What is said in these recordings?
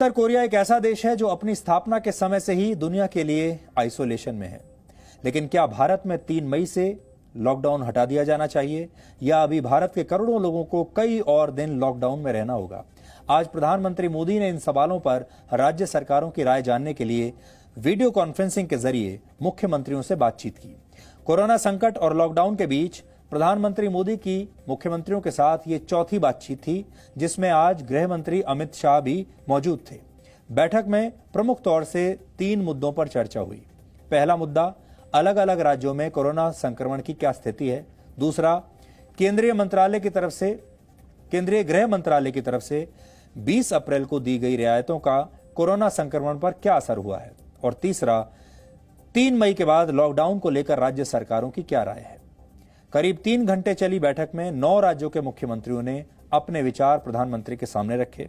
उत्तर Korea एक ऐसा देश है जो अपनी स्थापना के समय से ही दुनिया के लिए आइसोलेशन में है। लेकिन क्या भारत में 3 मई से लॉकडाउन हटा दिया जाना चाहिए या अभी भारत के करोड़ों लोगों को कई और दिन लॉकडाउन में रहना होगा? आज प्रधानमंत्री मोदी ने इन सवालों पर राज्य सरकारों की राय जानने के लिए वीडियो कॉन्फ्रेंसिंग के जरिए मुख्यमंत्रियों से बातचीत की। कोरोना संकट और लॉकडाउन के बीच प्रधानमंत्री मोदी की मुख्यमंत्रियों के साथ ये चौथी बातचीत थी, जिसमें आज गृह मंत्री अमित शाह भी मौजूद थे। बैठक में प्रमुख तौर से 3 मुद्दों पर चर्चा हुई। पहला मुद्दा, अलग अलग राज्यों में कोरोना संक्रमण की क्या स्थिति है। दूसरा, केंद्रीय गृह मंत्रालय की तरफ से 20 अप्रैल को दी गई रियायतों का कोरोना संक्रमण पर क्या असर हुआ है। और तीसरा, 3 मई के बाद लॉकडाउन को लेकर राज्य सरकारों की क्या राय है। करीब 3 घंटे चली बैठक में 9 राज्यों के मुख्यमंत्रियों ने अपने विचार प्रधानमंत्री के सामने रखे।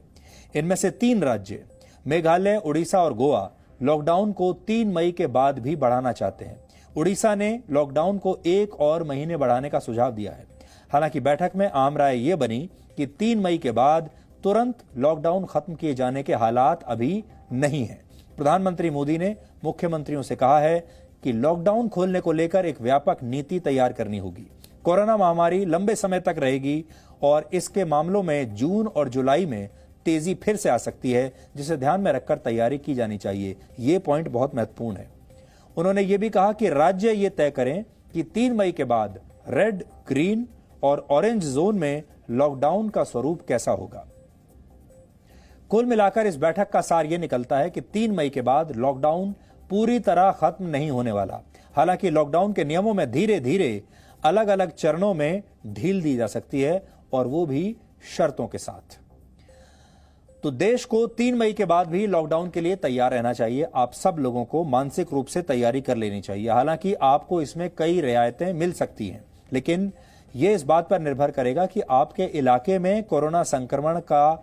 इनमें से 3 राज्य मेघालय, उड़ीसा और गोवा लॉकडाउन को 3 मई के बाद भी बढ़ाना चाहते हैं। उड़ीसा ने लॉकडाउन को 1 और महीने बढ़ाने का सुझाव दिया है। हालांकि बैठक में आम राय यह बनी कि 3 मई के बाद तुरंत लॉकडाउन खत्म किए जाने के हालात अभी नहीं है। प्रधानमंत्री मोदी ने मुख्यमंत्रियों से कहा है कि लॉकडाउन खोलने को लेकर एक व्यापक नीति तैयार करनी होगी। कोरोना महामारी लंबे समय तक रहेगी और इसके मामलों में जून और जुलाई में तेजी फिर से आ सकती है, जिसे ध्यान में रखकर तैयारी की जानी चाहिए। ये पॉइंट बहुत महत्वपूर्ण है। उन्होंने ये भी कहा कि राज्य ये तय करें कि 3 मई के बाद रेड, ग्रीन और ऑरेंज जोन में लॉकडाउन का स्वरूप कैसा होगा। कुल मिलाकर इस बैठक का सार यह निकलता है कि 3 मई के बाद लॉकडाउन पूरी तरह खत्म नहीं होने वाला। हालांकि लॉकडाउन के नियमों में धीरे धीरे अलग अलग चरणों में ढील दी जा सकती है, और वो भी शर्तों के साथ। तो देश को 3 मई के बाद भी लॉकडाउन के लिए तैयार रहना चाहिए। आप सब लोगों को मानसिक रूप से तैयारी कर लेनी चाहिए। हालांकि आपको इसमें कई रियायतें मिल सकती हैं, लेकिन यह इस बात पर निर्भर करेगा कि आपके इलाके में कोरोना संक्रमण का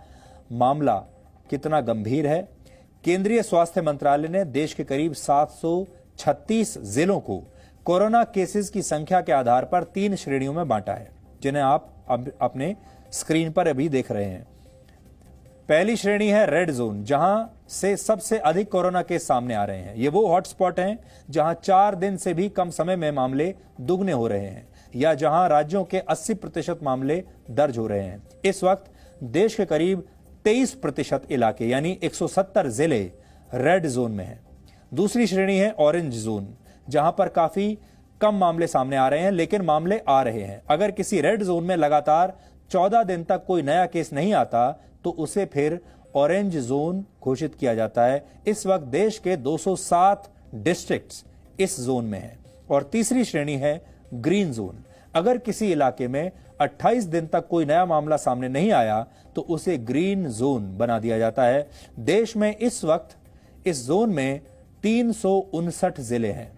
मामला कितना गंभीर है। केंद्रीय स्वास्थ्य मंत्रालय ने देश के करीब 736 जिलों को कोरोना केसेस की संख्या के आधार पर 3 श्रेणियों में बांटा है, जिन्हें आप अपने स्क्रीन पर अभी देख रहे हैं। पहली श्रेणी है रेड जोन, जहां से सबसे अधिक कोरोना केस सामने आ रहे हैं। ये वो हॉटस्पॉट हैं जहां 4 दिन से भी कम समय में मामले दुगने हो रहे हैं, या जहां राज्यों के 80% मामले दर्ज हो रहे हैं। इस वक्त देश के करीब 23% इलाके यानी 170 जिले रेड जोन में हैं। दूसरी श्रेणी है ऑरेंज जोन, जहां पर काफी कम मामले सामने आ रहे हैं, लेकिन मामले आ रहे हैं। अगर किसी रेड जोन में लगातार 14 दिन तक कोई नया केस नहीं आता तो उसे फिर ऑरेंज जोन घोषित किया जाता है। इस वक्त देश के 207 डिस्ट्रिक्ट्स इस जोन में हैं। और तीसरी श्रेणी है ग्रीन जोन। अगर किसी इलाके में 28 दिन तक कोई नया मामला सामने नहीं आया तो उसे ग्रीन जोन बना दिया जाता है। देश में इस वक्त इस जोन में 359 जिले हैं।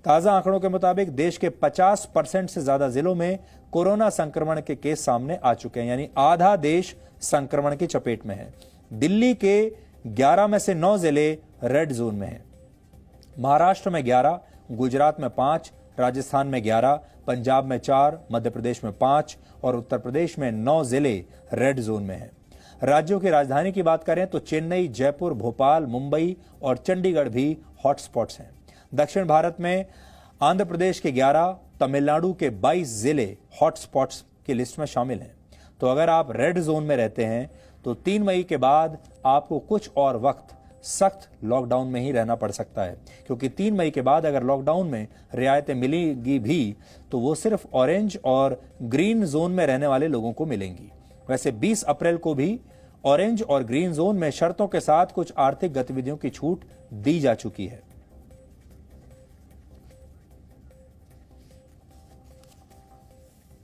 ताजा आंकड़ों के मुताबिक देश के 50% से ज्यादा जिलों में कोरोना संक्रमण के केस सामने आ चुके हैं, यानी आधा देश संक्रमण की चपेट में है। दिल्ली के 11 में से 9 जिले रेड जोन में हैं। महाराष्ट्र में 11, गुजरात में 5, राजस्थान में 11, पंजाब में 4, मध्य प्रदेश में 5 और उत्तर प्रदेश में 9 जिले रेड जोन में हैं। राज्यों की राजधानी की बात करें तो चेन्नई, जयपुर, भोपाल, मुंबई और चंडीगढ़ भी हॉटस्पॉट्स हैं। दक्षिण भारत में आंध्र प्रदेश के 11, तमिलनाडु के 22 जिले हॉटस्पॉट्स की लिस्ट में शामिल हैं। तो अगर आप रेड जोन में रहते हैं तो 3 मई के बाद आपको कुछ और वक्त सख्त लॉकडाउन में ही रहना पड़ सकता है, क्योंकि 3 मई के बाद अगर लॉकडाउन में रियायतें मिलेंगी भी तो वो सिर्फ ऑरेंज और ग्रीन जोन में रहने वाले लोगों को मिलेंगी। वैसे 20 अप्रैल को भी ऑरेंज और ग्रीन जोन में शर्तों के साथ कुछ आर्थिक गतिविधियों की छूट दी जा चुकी है।